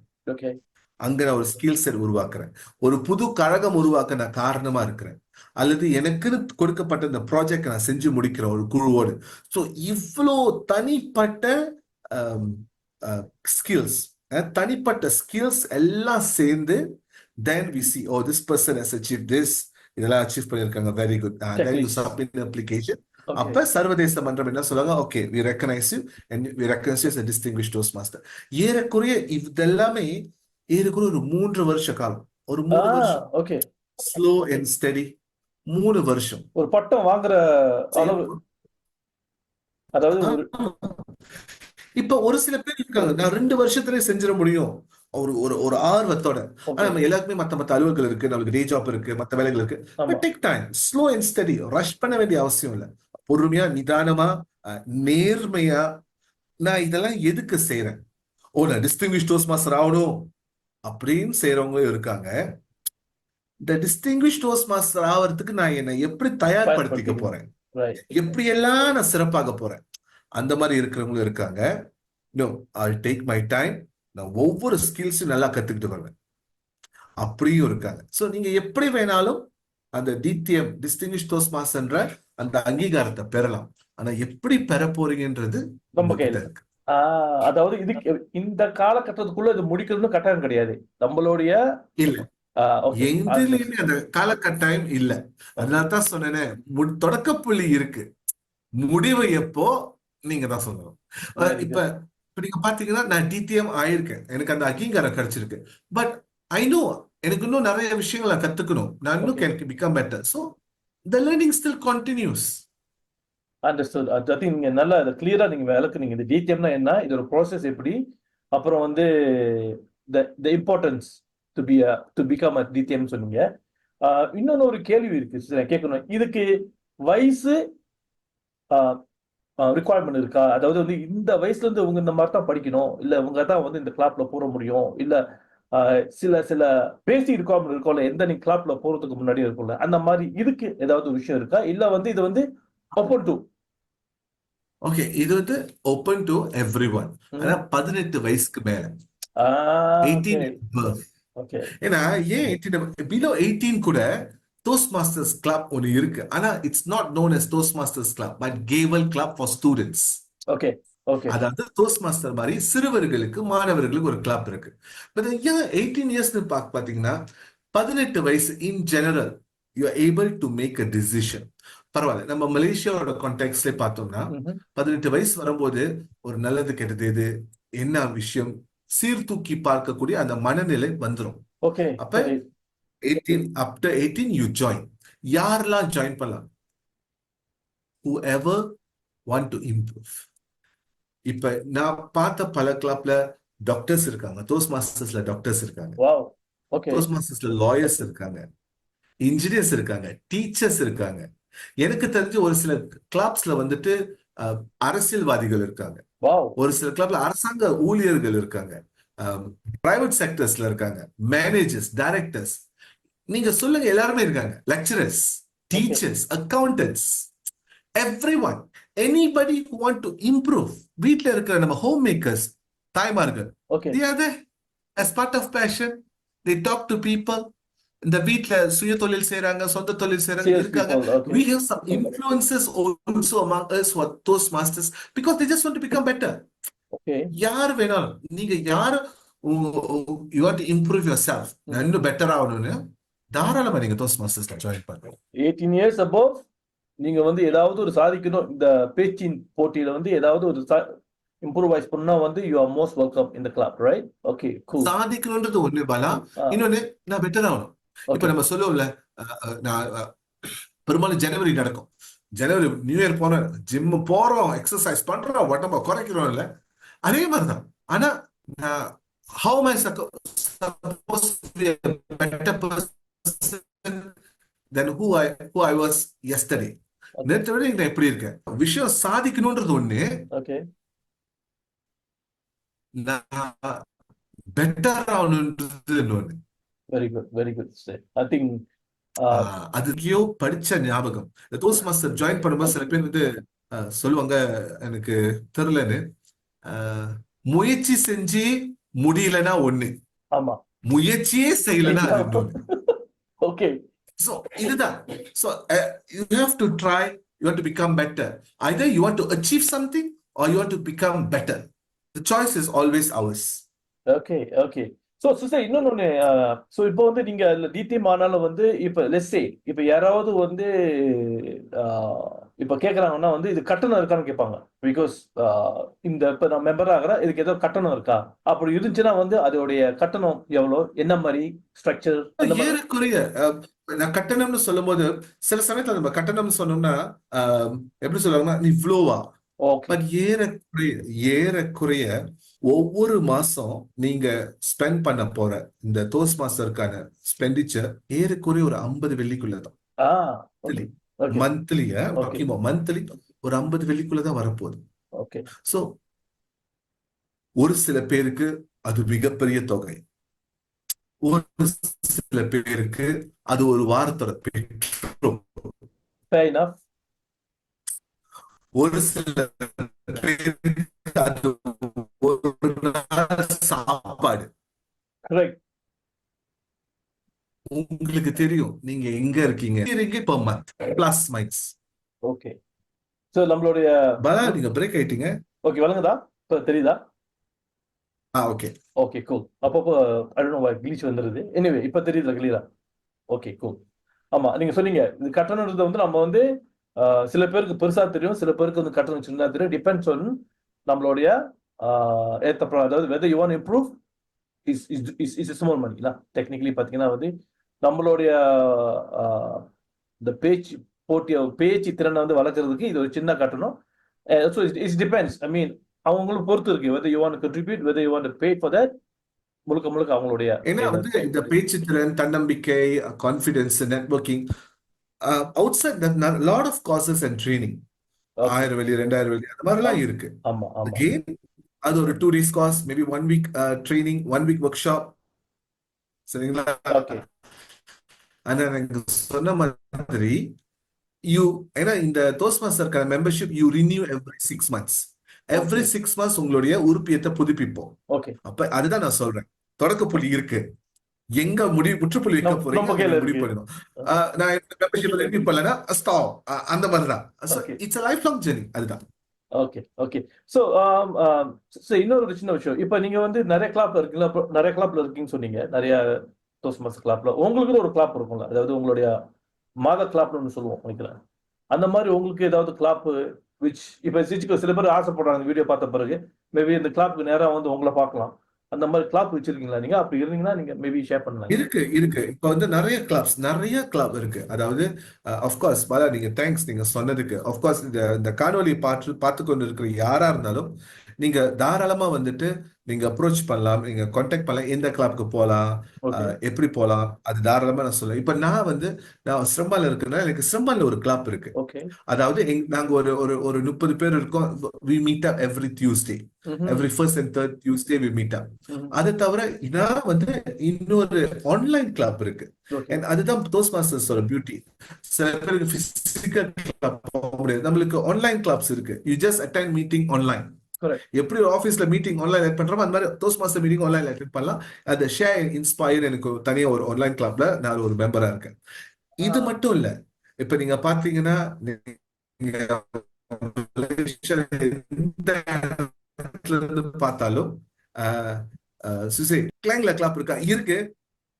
அங்க நான் ஒரு ஸ்கில் செட் உருவாக்குறேன், ஒரு புது கழகம் உருவாக்க நான் காரணமா இருக்கிறேன், அல்லது எனக்குன்னு கொடுக்கப்பட்ட இந்த ப்ராஜெக்ட் நான் செஞ்சு முடிக்கிறேன் ஒரு குழுவோடு. ஸோ இவ்வளோ தனிப்பட்ட ஸ்கில்ஸ், தனிப்பட்ட ஸ்கில்ஸ் எல்லாம் சேர்ந்து then we see, oh, this person has achieved this, இதெல்லாம் அச்சீவ் பண்ணிருக்காங்க, very good, then you submit an application. அப்ப சர்வதேச மன்றம் என்ன சொல்லுவாங்க, okay, we recognize you and we recognize you as a distinguished Toastmaster. ஏறக்குறைய இதெல்லாமே ஏறக்குறைய ஒரு 3 வருஷ காலம், ஒரு 3 வருஷம். ஓகே, ஸ்லோ அண்ட் ஸ்டெடி, 3 வருஷம் ஒரு பட்டம் வாங்குற அளவு. அதாவது இப்ப ஒரு சில பேர் இருக்காங்க, நான் 2 வருஷத்துல செஞ்சிட முடியும், ஒரு ஒரு ஒரு ஆர்வத்தோட. ஆனா ஓகே. நம்ம எல்லாருக்குமே மத்த அலுவல்கள் இருக்கு, நம்மளுக்கு டே ஜாப் இருக்கு, மத்த வேலைகள் இருக்கு. ஆமா. But take time, slow and study. Rush பண்ண வேண்டிய அவசியம் இல்ல. பொறுமையா, நிதானமா, நேர்மையா, நான் இதெல்லாம் எதுக்கு செய்யறேன்? நான் டிஸ்டிங்விஷ் டோஸ்ட் மாஸ்டர் ஆகணும் அப்படின்னு செய்யறவங்களும் இருக்காங்க. இந்த டிஸ்டிங்விஷ் டோஸ்ட் மாஸ்டர் ஆகிறதுக்கு நான் என்னை எப்படி தயார்படுத்திக்க பயன்படுத்திக்கணும். போறேன், ரைட். எப்படியெல்லாம் நான் சிறப்பாக போறேன், அந்த மாதிரி இருக்கிறவங்களும் இருக்காங்க. No, I'll take my time. நான் ஒவ்வொரு ஸ்கில்ஸும் நல்லா கத்துக்கிட்டு வருவேன். அப்படியும் இருக்காங்க. சோ நீங்க எப்படி வேணாலும் அந்த டிடிஎம், டிஸ்டிங்விஷ் டோஸ்ட் மாஸ்டர்ன்ற அந்த அங்கீகாரத்தை பெறலாம். ஆனா எப்படி பெற போறீங்கன்றது நம்ம உங்ககிட்ட கையில. இருக்கு. அதாவது இதுக்கு இந்த காலகட்டத்துக்குள்ள இது முடிக்கணும்னு கட்டாயம் கிடையாது. நம்மளுடைய இல்ல, ஓகே. எதுலயுமே அந்த காலகட்டாயம் இல்ல. அதனால தான் சொன்னேனே, தொடக்க புள்ளி இருக்கு. முடிவு எப்போ நீங்க தான் சொல்லணும். Very இப்ப good. இப்ப நீங்க பாத்தீங்கன்னா நான் டிடிஎம் ஆயிருக்கேன், எனக்கு அந்த அங்கீகாரம் கிடைச்சிருக்கு. பட் ஐ நோ எனக்கு இன்னும் நிறைய விஷயங்களை கத்துக்கணும். நான் இன்னும் Okay. Can become better. So the learning still continuous. Understood. I think நீங்க நல்லா அதை கிளியரா நீங்க விளக்குனீங்க. இந்த டிடிஎம்னா என்ன, இதோட ப்ராசஸ் எப்படி, அப்புறம் வந்து the importance to become a TDM சொன்னீங்க. இன்னொன்னு ஒரு கேள்வி இருக்கு கேட்கணும். இதுக்கு வயசு ரிக்குவயர்மெண்ட் இருக்கா? அதாவது வந்து இந்த வயசுல இருந்து இவங்க இந்த மாதிரி தான் படிக்கணும், இல்ல இவங்க தான் வந்து இந்த கிளாப்ல போட முடியும், இல்ல சில சில பேசிக் ரிக்குவயர்மெண்ட் இருக்கும்ல, எந்த நீங்க கிளாப்ல போறதுக்கு முன்னாடி இருக்கும்ல, அந்த மாதிரி இதுக்கு ஏதாவது ஒரு விஷயம் இருக்கா, இல்ல வந்து இது வந்து ஓப்பன் டு? ஓகே, இது வந்து ஓபன் டு எவ்ரி ஒன். ஆனா 18 வயசுக்கு மேல, 18 above. ஓகே. ஏன்னா ஏன் 18 பிலோ 18 கூட டோஸ்ட் மாஸ்டர்ஸ் கிளப் ஒன்னு இருக்கு. ஆனா it's not known as toast masters club but Kewal club for students. Okay. Okay. அதாவது டோஸ்ட் மாஸ்டர் மாதிரி சிறுவர்களுக்கு, மாணவர்களுக்கு ஒரு கிளப் இருக்கு. பட் ஏன் 18 இயர்ஸ் பாத்தீங்கன்னா 18 வயசு in general you are able to make a decision. பரவாயில்ல, நம்ம மலேசியாவோட கான்டெக்ட்ல பார்த்தோம்னா 18 வயசு வரும்போது ஒரு நல்லது கெட்டது எது, என்ன விஷயம் சீர்தூக்கி பார்க்கக்கூடிய அந்த மனநிலை வந்துடும். ஓகே. அப்ப 18 after 18 you join. யாரெல்லாம் ஜாயின் பண்ணலாம்? whoever want to improve. இப்ப நான் பார்த்த பல கிளப்ல டாக்டர்ஸ் இருக்காங்க, டோஸ்ட் மாஸ்டர்ஸ்ல டாக்டர்ஸ் இருக்காங்க, வாவ். ஓகே. டோஸ்ட் மாஸ்டர்ஸ்ல லாயர்ஸ் இருக்காங்க, இன்ஜினியர்ஸ் இருக்காங்க, டீச்சர்ஸ் இருக்காங்க. எனக்கு தெரிஞ்சு ஒரு சில கிளப்ஸ்ல வந்துட்டு அரசியல்வாதிகள் இருக்காங்க, வாவ். ஒரு சில கிளப்ல அரசாங்க ஊழியர்கள் இருக்காங்க, பிரைவேட் செக்டர்ஸ்ல இருக்காங்க, மேனேஜர்ஸ், டைரக்டர்ஸ். நீங்க சொல்லுங்க, எல்லாருமே இருக்காங்க. Lecturers, teachers, accountants, everyone, anybody who want to improve. வீட்ல இருக்கிற நம்ம ஹோம் மேக்கர்ஸ், தாய்மார்கள், okay. they are there as part of passion. They talk to people. இந்த வீட்ல சுய தொழில் செய்றாங்க, சொந்த தொழில் செய்றாங்க, இருக்காங்க. We have some influences also among us for those masters because they just want to become better. Okay. யார் வேணாலும், நீங்க யாரு you want to improve yourself, இன்னும் பெட்டர் ஆகணும்னு தாராளமா நீங்க டோஸ்ட் மாஸ்டர்ஸ்ல ஜாயின் பண்ணுங்க. 18 இயர்ஸ் above நீங்க வந்து ஏதாவது ஒரு சாதிக்கணும், இந்த பேச்சின் போட்டியில வந்து ஏதாவது ஒரு இம்ப்ரூவைஸ் பண்ணா வந்து you are most welcome in the club, right? Okay, cool. சாதிக்கணும்ன்றது ஒண்ணு பாலா, இன்னொன்னு நான் பெட்டர் ஆகணும். இப்ப நம்ம சொல்லுவோம்ல, நான் பெரும்பாலும் ஜனவரி நடக்கும். ஜனவரி நியூ இயர் போனோம், ஜிம் போறோம், எக்ஸசைஸ் பண்றோம், உடம்ப குறைக்கிறோம் இல்ல, அதே மாதிரிதான். ஆனா how am I supposed to be a better person than who I was yesterday? நேற்றை விட நான் எப்படி இருக்கேன்? விஷயம் சாதிக்கணும்ன்றது ஒண்ணு, ஓகே. நான் பெட்டர் ஆகணும்ன்றது இன்னொன்னு. Very good, very good. I think அதுக்கோ படிச்ச ஞாபகம். டோஸ்ட் மாஸ்டர் ஜாயின் பண்ணும்போது சில பேர் வந்து சொல்லுவாங்க, எனக்கு தெரியலன்னு, முயற்சி செஞ்சு முடியலன்னா ஒண்ணு, ஆமா, முயற்சியே செய்யலன்னா அது இன்னொன்னு. ஓகே. So இதுதான். So you have to try, you want to become better. Either you want to achieve something or you want to become better. The choice is always ours. Okay. Okay. So sister, இன்னொன்னு, so இப்போ வந்து நீங்க அதுல TDM ஆனாலும் வந்து இப்ப let's say இப்ப யாராவது வந்து இப்ப கேக்குறாங்கன்னா வந்து இது கட்டணம் இருக்கான்னு கேட்பாங்க. பிகாஸ் இந்த இப்ப நான் மெம்பர் ஆகிறேன், இதுக்கு ஏதோ கட்டணம் இருக்கா? அப்படி இருந்துச்சுன்னா வந்து அதோடைய கட்டணம் எவ்வளோ, என்ன மாதிரி ஸ்ட்ரக்சர்? ஏறக்குறைய நான் கட்டணம்னு சொல்லும் போது சில சமயத்துல நம்ம கட்டணம்னு சொன்னோம்னா எப்படி சொல்லுவாங்கன்னா நீ இவ்வளோவா, பட் ஏறக்குறைய ஒவ்வொரு மாசம் நீங்க ஸ்பெண்ட் பண்ண போற இந்த டோஸ்ட் மாஸ்டருக்கான ஸ்பெண்டிச்சர் ஏறக்குறைய ஒரு 50 வெள்ளிக்குள்ளதான். ஓகே ஓகே மந்த்லிய ஓகே மந்த்லி ஒரு 50 வெள்ளிக்குள்ளதான் வரப்போகுது. ஓகே சோ ஒரு சில பேருக்கு அது மிகப்பெரிய தொகை, ஒரு சில பேருக்கு அது ஒரு வாரத்தோட பெட்ரோல், fair enough ஒரு சில பேருக்கு அது ஒரு நாள் சாப்பாடு. correct உங்களுக்கு தெரியும் நீங்க எங்க இருக்கீங்க per month plus minus. Okay so நம்மளுடைய பாலா நீங்க பிரேக் ஆயிட்டீங்க. ஓகே வழங்குதா இப்ப தெரியுதா ஓகே ஓகே கூல் அப்பப்போ I don't know why glitch வந்துருது எனிவே இப்ப தெரியுதுல கிளியரா ஓகே கூல் ஆமா நீங்க சொன்னீங்க இது கட்டணம்ன்றது வந்து நம்ம வந்து சில பேருக்கு பெருசா தெரியும் சில பேருக்கு வந்து கட்டணம் சின்னதா தெரியும் டிபெண்ட்ஸ் ஆன் நம்மளுடைய ஏத்த அதாவது whether you want to improve is a small money technically பாத்தீங்கன்னா வந்து நம்மளுடைய இந்த பேச்சு திறனை வந்து வளர்க்கறதுக்கு இது ஒரு சின்ன கட்டணம். So it depends. I mean அவங்களுக்கு பொறுத்து இருக்கு whether you want to contribute, whether you want to pay for that. முழுக்க அவங்களுடைய ஏன்னா வந்து இந்த பேச்சு திறன், தன்னம்பிக்கை, confidence, networking outside that lot of courses and training 1000 வெள்ளி 2000 வெள்ளி அந்த மாதிரிலாம் இருக்கு. ஆமா ஆமா அகெயின் அது ஒரு 2 days course, maybe 1 week training, 1 week workshop. சரிங்களா? ஓகே ஆனா எனக்கு சொன்ன மாதிரி ஏன்னா இந்த டோஸ்ட் மாஸ்டருக்கான membership you renew every 6 months. Every 6 months உங்களுடைய உறுப்பியத்தை புதுப்பிப்போம். ஓகே அப்ப அதுதான் நான் சொல்றேன், தொடக்க புள்ளி இருக்கு, எங்க முற்றுப்புள்ளி வைக்க போறீங்க முடிவு பண்ணணும். நான் மெம்பர்ஷிப் ரினியூ பண்ணலன்னா ஸ்டாப், அந்த மாதிரிதான். It's a lifelong journey. அதுதான். ஓகே ஓகே சோ இன்னொரு சின்ன விஷயம், இப்ப நீங்க வந்து நிறைய கிளப்ல இருக்கீங்களா? நிறைய கிளப்ல இருக்கீங்கன்னு சொன்னீங்க, நிறைய டோஸ்ட் மாஸ்டர் கிளப்ல உங்களுக்கு ஒரு கிளப் இருக்கும்ல, அதாவது உங்களுடைய மாத கிளப்னு ஒன்று சொல்லுவோம் நினைக்கிறேன். அந்த மாதிரி உங்களுக்கு ஏதாவது கிளப் விச் இப்ப சில பேர் ஆசைப்படுறாங்க வீடியோ பார்த்த பிறகு மேபி இந்த கிளப்க்கு நேரா வந்து உங்களை பார்க்கலாம். அந்த மாதிரி கிளப் வச்சிருக்கீங்களா நீங்க? அப்படி இருந்தீங்கன்னா நீங்க மேபி ஷேர் பண்ணலாம். இருக்கு இப்ப வந்து நிறைய கிளப் இருக்கு. அதாவது ஆஃப்கோர்ஸ் பாலா நீங்க தேங்க்ஸ் நீங்க சொன்னதுக்கு. ஆஃப்கோர்ஸ் இந்த காணொலி பார்த்து கொண்டு இருக்கிற யாரா இருந்தாலும் நீங்க தாராளமா வந்துட்டு நீங்க அப்ரோச் பண்ணலாம், நீங்க கான்டாக்ட் பண்ணலாம், எந்த கிளப்க்கு போலாம், எப்படி போலாம், அது தாராளமா நான் சொல்லுவேன். இப்ப நான் சிரம்பால இருக்குன்னா எனக்கு சிரம்பால ஒரு கிளப் இருக்கு. அதாவது நாங்க ஒரு 30 பேர் இருக்கோம். we meet up every Tuesday, every first and third Tuesday we meet up. அதை தவிர நான் வந்து இன்னொரு ஆன்லைன் கிளப் இருக்கு. அதுதான் டோஸ்ட் மாஸ்டர்ஸோட பியூட்டி. சில பேருக்கு பிசிக்கல் கிளப் போக முடியாது, நம்மளுக்கு ஆன்லைன் கிளப்ஸ் இருக்கு. You just attend meeting online. எப்படி ஒரு ஆபீஸ்ல மீட்டிங் ஆன்லைன் அட்டெண்ட் பண்றோம், அந்த மாதிரி toast master meeting online attend பண்ணலாம். அந்த ஷேர் இன்ஸ்பயர் எனக்கு தனியா ஒரு ஆன்லைன் கிளப்ல நான் ஒரு மெம்பரா இருக்கேன். இது மட்டும் இல்ல, இப்ப நீங்க பாத்தீங்கன்னா பார்த்தாலும் கிளாங்ல கிளப் இருக்கா இருக்கு,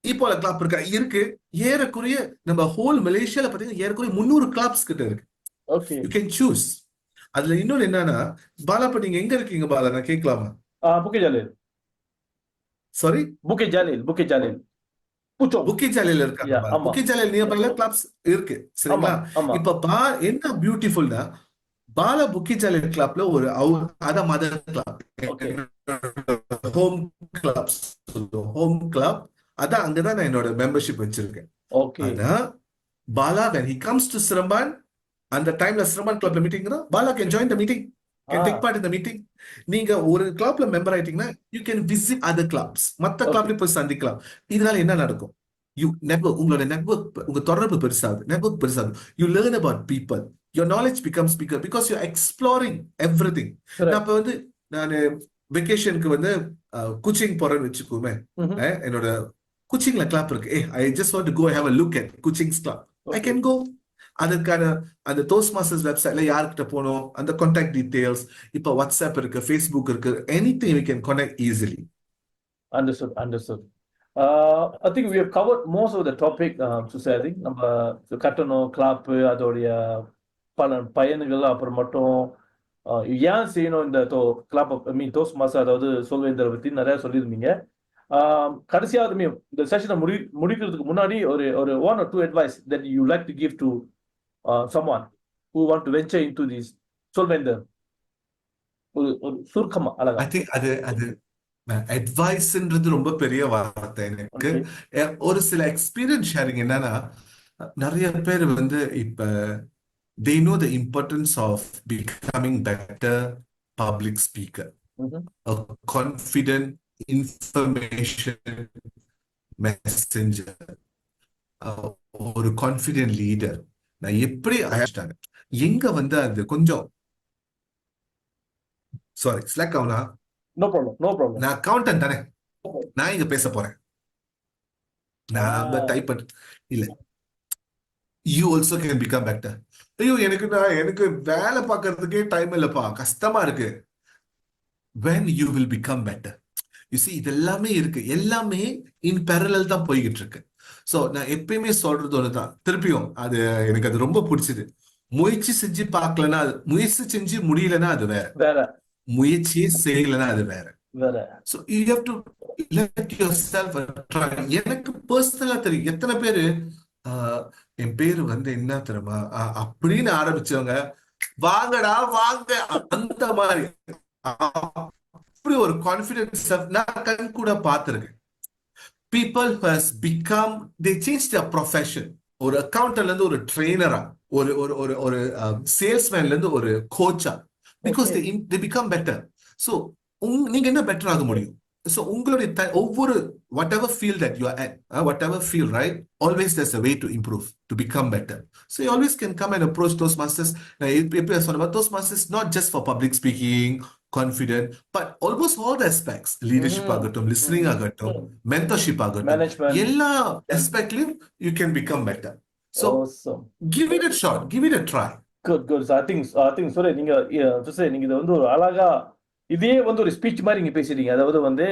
இப்போல கிளப் இருக்கா இருக்கு. ஏறக்குறைய நம்ம ஹோல் மலேசியால பாத்தீங்கன்னா ஏறக்குறைய 300 கிளப்ஸ் கிட்ட இருக்கு. You can choose. அதுல இன்னொன்னு என்னன்னா பாலா, இப்ப நீங்க எங்க இருக்கீங்க பாலா, நான் கேட்கலாமா? புக்கெட் ஜாலில். சாரி, புக்கெட் ஜாலில் இருக்காங்க. புக்கெட் ஜாலில் நியர்பைல கிளப்ஸ் இருக்கு. சரிங்களா? இப்ப என்ன பியூட்டிஃபுல்னா பாலா புக்கெட் ஜாலில் கிளப்ல ஒரு மதர் கிளப், ஹோம் கிளப், அதான் அங்கதான் நான் என்னோட மெம்பர்ஷிப் வச்சிருக்கேன். ஆனா Bala when he comes to Seremban, அந்த டைம்ல சிரமன் கிளப்ல meeting Bala can join the meeting, can take part in the meeting. நீங்க ஒரு கிளப்ல மெம்பர் ஆயிட்டீங்கன்னா you can visit other clubs, மத்த கிளப்ல போய் சந்திக்கலாம். இதனால என்ன நடக்கும்? உங்களோட நெட்வொர்க், உங்க தொடர்பு பெருசாகுது. You learn about people, your knowledge becomes bigger because you're exploring everything. நான் இப்ப வந்து நான் வெக்கேஷனுக்கு வந்து குச்சிங் போறேன்னு வச்சுக்கோமே, என்னோட குச்சிங்ல கிளப் இருக்கு. I just want to go have a look at Kuching's club. I can go. அதற்கான அந்த டோஸ்ட் மாஸ்டர்ஸ் வெப்சைட்ல யார்கிட்ட போகணும், அந்த கான்டாக்ட் டீடைல்ஸ், இப்ப வாட்ஸ்அப் இருக்கு, ஃபேஸ்புக் இருக்கு, anything we can connect easily. Understood. I think we have covered most of the topic. I think நம்ம கட்டணம், கிளப், அதோடைய பயன்கள், அப்புறம் மட்டும் ஏன் செய்யணும் இந்த கிளப், டோஸ்ட் மாஸ்டர், அதாவது சொல்வேந்தரை பத்தி நிறைய சொல்லியிருந்தீங்க. கடைசியாவது இந்த செஷனை முடிக்கிறதுக்கு முன்னாடி ஒரு 1 or 2 advice that you like to give to someone who want to venture into this solvender. ஒரு சுருக்கமா அழகா. ஐ திங்க் அது அது அட்வைஸ்ன்றது ரொம்ப பெரிய வார்த்தை எனக்கு. ஓகே. ஒரு சில எக்ஸ்பீரியன்ஸ் ஷேரிங் என்னன்னா, நிறைய பேர் வந்து இப்ப they know the importance of becoming better public speaker, a confident information messenger, ஒரு கான்ஃபிடென்ட் லீடர். நான் எப்படி ஆயிட்டாங்க எங்க வந்து அது கொஞ்சம் சாரி ஸ்லாக் ஆகுனா, நோ ப்ராப்ளம். நான் அக்கௌண்டன்ட் தானே, நான் இங்க பேச போறேன், நான் டைப் பண்ண இல்ல. You also can become better. ஐயோ எனக்கு வேலை பார்க்கறதுக்கே டைம் இல்லப்பா, கஷ்டமா இருக்கு. when you will become better, you see இது எல்லாமே இருக்கு, எல்லாமே இன் parallel தான் போய்கிட்டு இருக்கு. சோ நான் எப்பயுமே சொல்றது ஒண்ணுதான், திருப்பியும் அது எனக்கு அது ரொம்ப பிடிச்சது. முயற்சி செஞ்சு பார்க்கலன்னா, முயற்சி செஞ்சு முடியலன்னா அது வேற, முயற்சியே செய்யலன்னா அது வேற. So you have to let yourself try. எனக்கு பர்சனலா தெரியும் எத்தனை பேரு என் பேரு வந்து என்ன தெரியுமா அப்படின்னு ஆரம்பிச்சவங்க, வாங்கடா வாங்க அந்த மாதிரி அப்படி ஒரு கான்பிடன்ஸ் நான் கண் கூட பார்த்திருக்கேன். people who has become, they change their profession. ஒரு அக்கௌண்டன்ட்ல இருந்து ஒரு ட்ரெயினரா, ஒரு ஒரு ஒரு ஒரு சேல்ஸ்மேன்ல இருந்து ஒரு கோச்சா, because they become better. So நீங்க என்ன பெட்டர் ஆக முடியும்? So உங்களுடைய ஒவ்வொரு whatever field that you are at, whatever field, right, always there's a way to improve, to become better. So you always can come and approach Toastmasters. எப்படி சொன்னா, Toastmasters not just for public speaking, confident, but almost all the aspects, leadership ஆகட்டும், listening ஆகட்டும், mentorship ஆகட்டும், எல்லா aspectலயும் you can become better. So give it a shot, give it a try. Good. So I think sorry, நீங்க நீங்க இது வந்து ஒரு அழகா இதே வந்து ஒரு ஸ்பீச் மாதிரி நீங்க பேசுறீங்க. அதாவது வந்து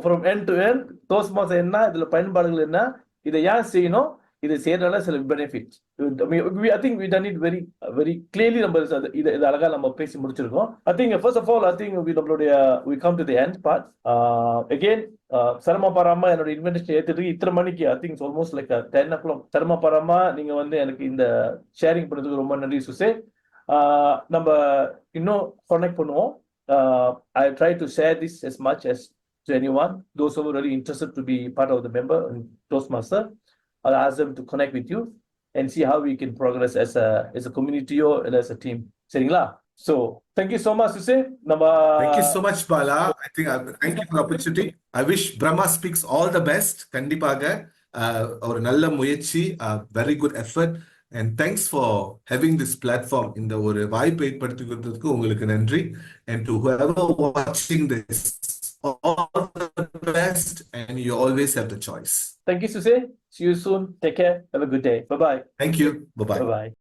from end to end Toastmasters என்ன, இதுல பயன்பாடுகள் என்ன, இதை ஏன் செய்யணும், இதை செய்யறதுனால சில benefits. I think we done it very clearly. நம்ம இது அழகா நம்ம பேசி முடிச்சிருக்கோம். I think first of all, I think we come to the end part. Again, சிரமப்படாம என்னோட இன்விடேஷன் ஏத்துட்டு இத்தனை மணிக்கு, I think it's almost like 10 o'clock, சிரமப்படாம நீங்க வந்து எனக்கு இந்த ஷேரிங் பண்ணதுக்கு ரொம்ப நன்றி சுசே. நம்ம இன்னும் கனெக்ட் பண்ணுவோம். I try to share this as much as to anyone, those who are really interested to be part of the member and Toastmaster. I'll ask them to connect with you and see how we can progress as a community or as a team. சரிங்களா? So thank you so much Suse. Thank you so much Bala. I think thank you for the opportunity. I wish Brahma Speaks all the best. கண்டிப்பாக ஒரு நல்ல முயற்சி, very good effort, and thanks for having this platform. இந்த ஒரு வாய்ப்பை ஏற்படுத்தி கொடுத்ததுக்கு உங்களுக்கு நன்றி. And to whoever watching this, all the best, and you always have the choice. Thank you Suse. See you soon. Take care. Have a good day. Bye bye. Thank you. Bye bye. Bye bye.